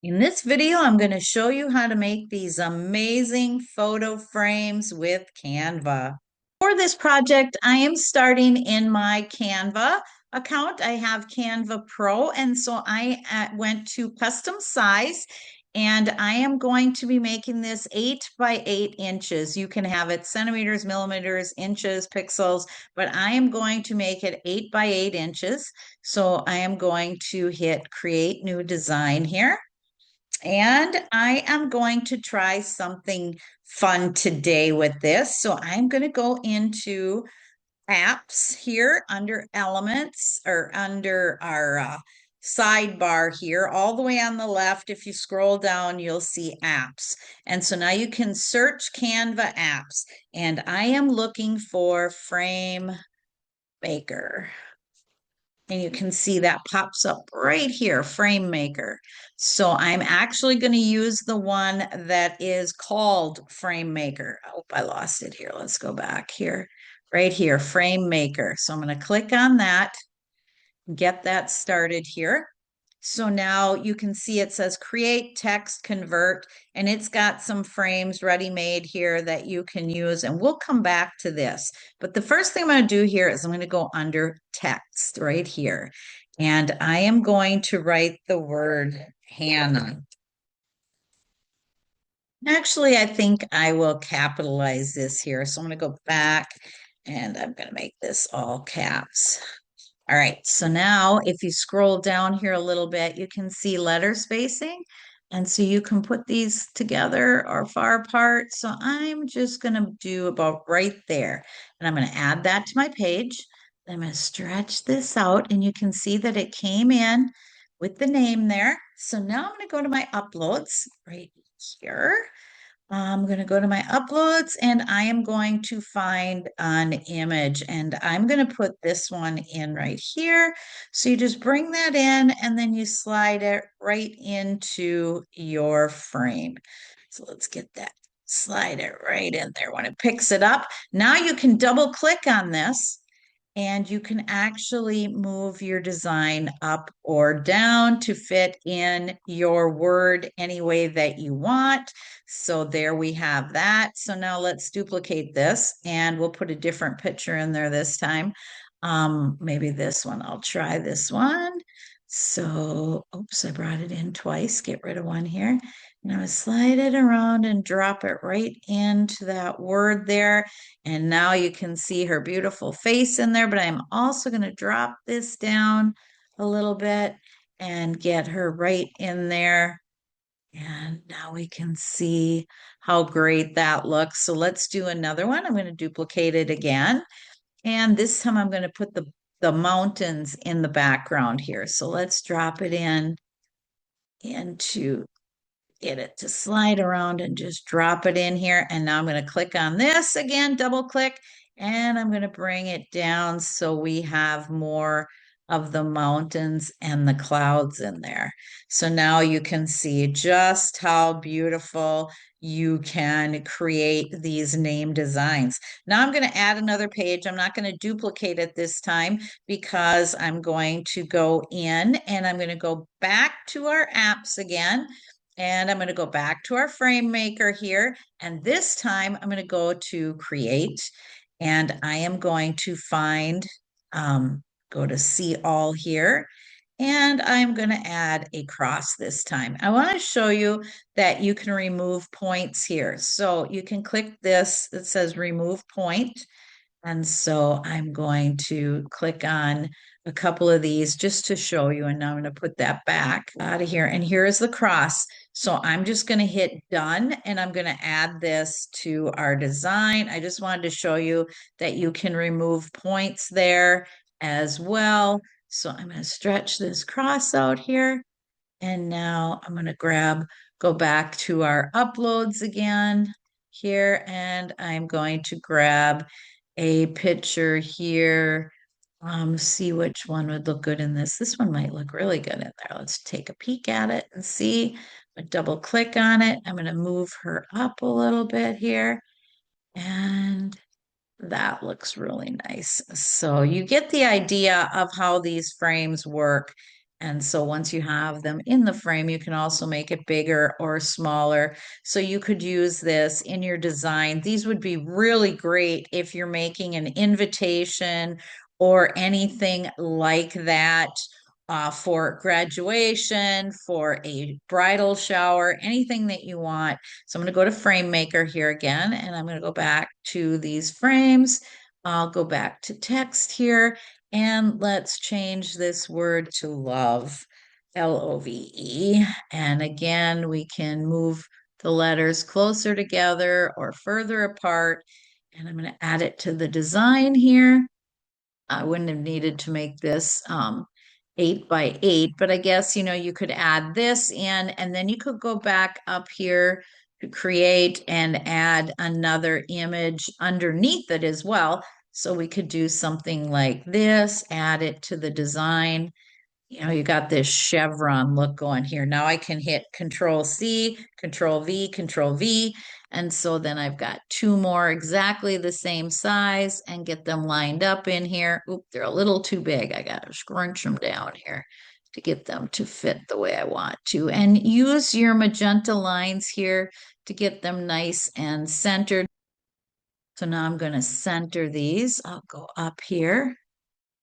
In this video, I'm going to show you how to make these amazing photo frames with Canva. For this project, I am starting in my Canva account. I have Canva Pro, and so I went to custom size, and I am going to be making this 8 by 8 inches. You can have it centimeters, millimeters, inches, pixels, but I am going to make it 8 by 8 inches. So I am going to hit Create New Design here. And I am going to try something fun today with this. So I'm going to go into apps here under elements or under our sidebar here, all the way on the left. If you scroll down, you'll see apps. And so now you can search Canva apps. And I am looking for Frame Maker. And you can see that pops up right here, Frame Maker. So I'm actually going to use the one that is called Frame Maker. Oh, I lost it here. Let's go back here. Right here, Frame Maker. So I'm going to click on that, get that started here. So now you can see it says create text convert, and it's got some frames ready made here that you can use, and we'll come back to this. But the first thing I'm going to do here is I'm going to go under text right here, and I am going to write the word Hannah. Actually, I think I will capitalize this here. So I'm going to go back and I'm going to make this all caps. All right, so now if you scroll down here a little bit, you can see letter spacing. And so you can put these together or far apart. So I'm just going to do about right there. And I'm going to add that to my page. I'm going to stretch this out, and you can see that it came in with the name there. So now I'm going to go to my uploads right here. I'm going to go to my uploads, and I am going to find an image, and I'm going to put this one in right here. So you just bring that in and then you slide it right into your frame. So let's get that, slide it right in there. When it picks it up, now you can double click on this and you can actually move your design up or down to fit in your word any way that you want. So there we have that. So now let's duplicate this, and we'll put a different picture in there this time. Maybe this one. I'll try this one. So, oops, I brought it in twice. Get rid of one here. And I'm going to slide it around and drop it right into that word there. And now you can see her beautiful face in there, but I'm also going to drop this down a little bit and get her right in there. And now we can see how great that looks. So let's do another one. I'm going to duplicate it again. And this time I'm going to put the mountains in the background here. So let's drop it in into get it to slide around and just drop it in here. And now I'm going to click on this again, double click, and I'm going to bring it down so we have more of the mountains and the clouds in there. So now you can see just how beautiful you can create these name designs. Now I'm going to add another page. I'm not going to duplicate it this time because I'm going to go in and I'm going to go back to our apps again. And I'm going to go back to our frame maker here. And this time I'm going to go to create, and I am going to find, go to see all here. And I'm going to add a cross this time. I want to show you that you can remove points here. So you can click this, it says remove point. And so I'm going to click on a couple of these just to show you. And now I'm going to put that back out of here. And here is the cross. So I'm just going to hit done, and I'm going to add this to our design. I just wanted to show you that you can remove points there as well. So I'm going to stretch this cross out here. And now I'm going to go back to our uploads again here, and I'm going to grab a picture here. See which one would look good in this. This one might look really good in there. Let's take a peek at it and see. Double click on it. I'm going to move her up a little bit here, and that looks really nice. So you get the idea of how these frames work. And so once you have them in the frame, you can also make it bigger or smaller. So you could use this in your design. These would be really great if you're making an invitation or anything like that, for graduation, for a bridal shower, anything that you want. So I'm going to go to Frame Maker here again, and I'm going to go back to these frames. I'll go back to text here, and let's change this word to love, Love. And again, we can move the letters closer together or further apart. And I'm going to add it to the design here. I wouldn't have needed to make this 8 by 8, but I guess, you could add this in, and then you could go back up here to create and add another image underneath it as well. So we could do something like this, add it to the design. You got this chevron look going here. Now I can hit Control C, Control V, Control V. And so then I've got two more exactly the same size and get them lined up in here. Oop, they're a little too big. I got to scrunch them down here to get them to fit the way I want to. And use your magenta lines here to get them nice and centered. So now I'm going to center these. I'll go up here,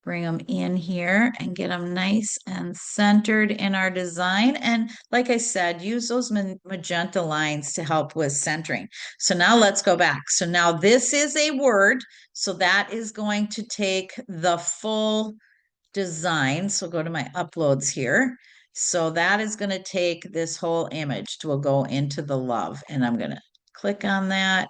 bring them in here and get them nice and centered in our design. And like I said, use those magenta lines to help with centering. So now let's go back. So now this is a word. So that is going to take the full design. So go to my uploads here. So that is going to take this whole image to go into the love. And I'm going to click on that,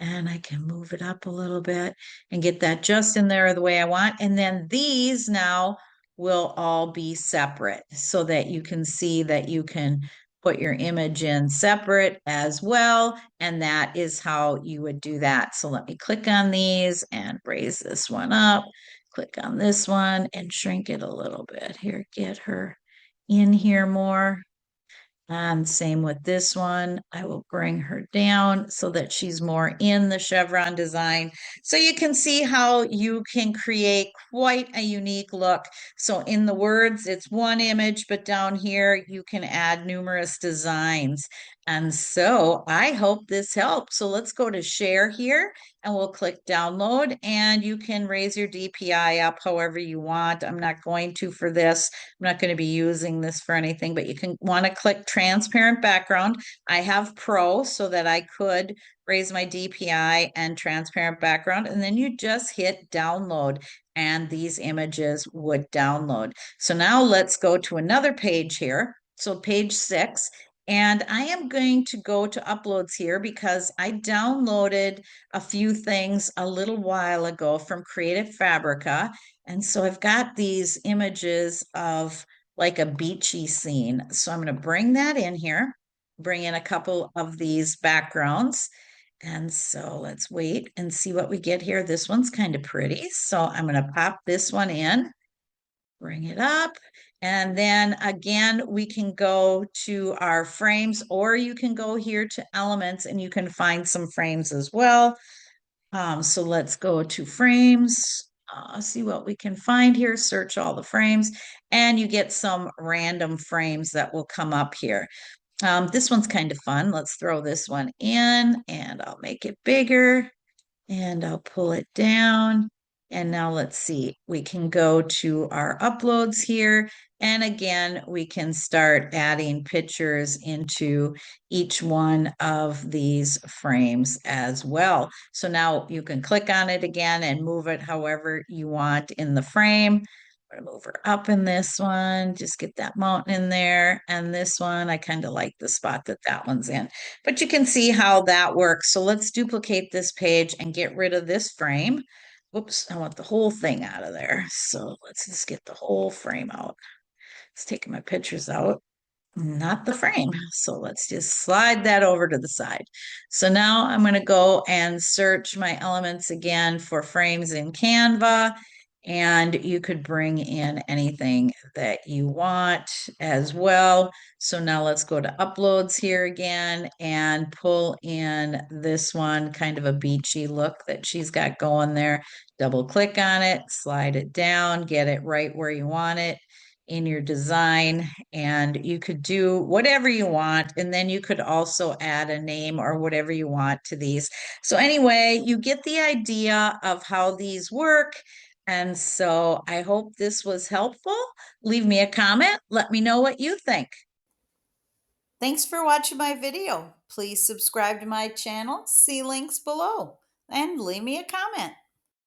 and I can move it up a little bit and get that just in there the way I want. And then these now will all be separate so that you can see that you can put your image in separate as well. And that is how you would do that. So let me click on these and raise this one up. Click on this one and shrink it a little bit. Here, get her in here more. And same with this one. I will bring her down so that she's more in the chevron design. So you can see how you can create quite a unique look. So in the words, it's one image, but down here you can add numerous designs. And so I hope this helps. So let's go to share here and we'll click download, and you can raise your DPI up however you want. I'm not going to for this. I'm not going to be using this for anything, but you can want to click transparent background. I have pro so that I could raise my DPI and transparent background, and then you just hit download and these images would download. So now let's go to another page here. So page 6. And I am going to go to uploads here because I downloaded a few things a little while ago from Creative Fabrica. And so I've got these images of like a beachy scene. So I'm going to bring that in here, bring in a couple of these backgrounds. And so let's wait and see what we get here. This one's kind of pretty. So I'm going to pop this one in, bring it up. And then again, we can go to our frames, or you can go here to elements and you can find some frames as well. So let's go to frames, see what we can find here, search all the frames, and you get some random frames that will come up here. This one's kind of fun. Let's throw this one in and I'll make it bigger and I'll pull it down. And now let's see, we can go to our uploads here. And again, we can start adding pictures into each one of these frames as well. So now you can click on it again and move it however you want in the frame. I'm gonna move her up in this one, just get that mountain in there. And this one, I kind of like the spot that that one's in. But you can see how that works. So let's duplicate this page and get rid of this frame. Whoops, I want the whole thing out of there. So let's just get the whole frame out. It's taking my pictures out, not the frame. So let's just slide that over to the side. So now I'm going to go and search my elements again for frames in Canva. And you could bring in anything that you want as well. So now let's go to uploads here again and pull in this one, kind of a beachy look that she's got going there. Double click on it, slide it down, get it right where you want it. in your design, and you could do whatever you want. And then you could also add a name or whatever you want to these. So anyway, you get the idea of how these work. And so I hope this was helpful. Leave me a comment. Let me know what you think. Thanks for watching my video. Please subscribe to my channel, see links below, and leave me a comment.